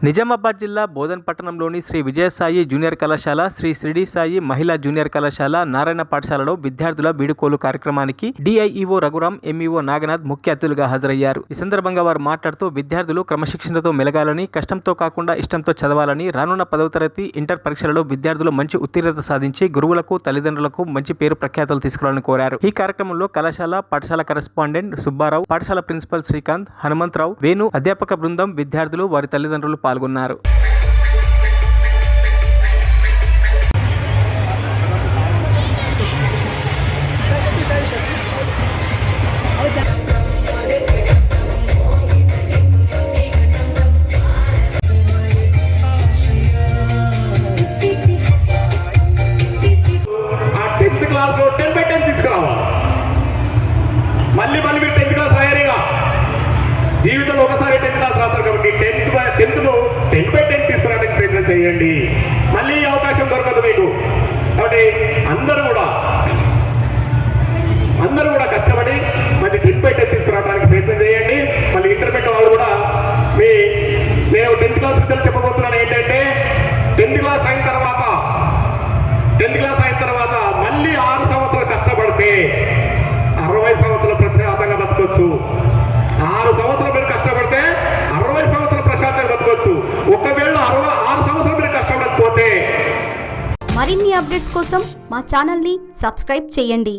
నిజామాబాద్ జిల్లా బోధన్ పట్టణంలోని శ్రీ విజయసాయి జూనియర్ కళాశాల, శ్రీ షిరిడి సాయి మహిళా జూనియర్ కళాశాల, నారాయణ పాఠశాలలో విద్యార్థుల వీడుకోలు కార్యక్రమానికి డిఐఈఓ రఘురాం, ఎంఈఓ నాగనాథ్ ముఖ్య అతిథులుగా హాజరయ్యారు. ఈ సందర్భంగా వారు మాట్లాడుతూ విద్యార్థులు క్రమశిక్షణతో మెలగాలని, కష్టంతో కాకుండా ఇష్టంతో చదవాలని, రానున్న 10వ తరగతి ఇంటర్ పరీక్షలలో విద్యార్థులు మంచి ఉత్తీర్ణత సాధించి గురువులకు, తల్లిదండ్రులకు మంచి పేరు ప్రఖ్యాతలు తీసుకురావాలని కోరారు. ఈ కార్యక్రమంలో కళాశాల, పాఠశాల కరెస్పాండెంట్ సుబ్బారావు, పాఠశాల ప్రిన్సిపల్ శ్రీకాంత్, హనుమంతరావు, వేణు, అధ్యాపక బృందం, విద్యార్థులు, వారి తల్లిదండ్రులు పాల్గొన్నారు. మళ్ళీ మీరు 10th క్లాస్ రాయాలిగా, జీవితంలో ఒకసారి 10th క్లాస్ రాస్తారు కాబట్టి 10/10 తీసుకురావడానికి ప్రయత్నం చేయండి. మళ్ళీ ఈ అవకాశం దొరకదు మీకు. కాబట్టి అందరూ కూడా కష్టపడి మంచి 10/10 తీసుకురావడానికి ప్రయత్నం చేయండి. మళ్ళీ ఇంటర్మీడియట్ వాళ్ళు కూడా నేను 10th క్లాస్ రిజల్ట్ చెప్పబోతున్నాను. ఏంటంటే 10th క్లాస్ అయిన తర్వాత మళ్ళీ 6 సంవత్సరాలు కష్టపడితే 60 సంవత్సరాలు ప్రశాంతంగా బతకొచ్చు. 6 సంవత్సరాలు మీరు కష్టపడితే 60 సంవత్సరాలు ప్రశాంతంగా బతకొచ్చు. ఒకవేళ 6 సంవత్సరాలు మీరు కష్టపడకపోతే. మరిన్ని అప్డేట్స్ కోసం మా ఛానల్ని సబ్స్క్రైబ్ చేయండి.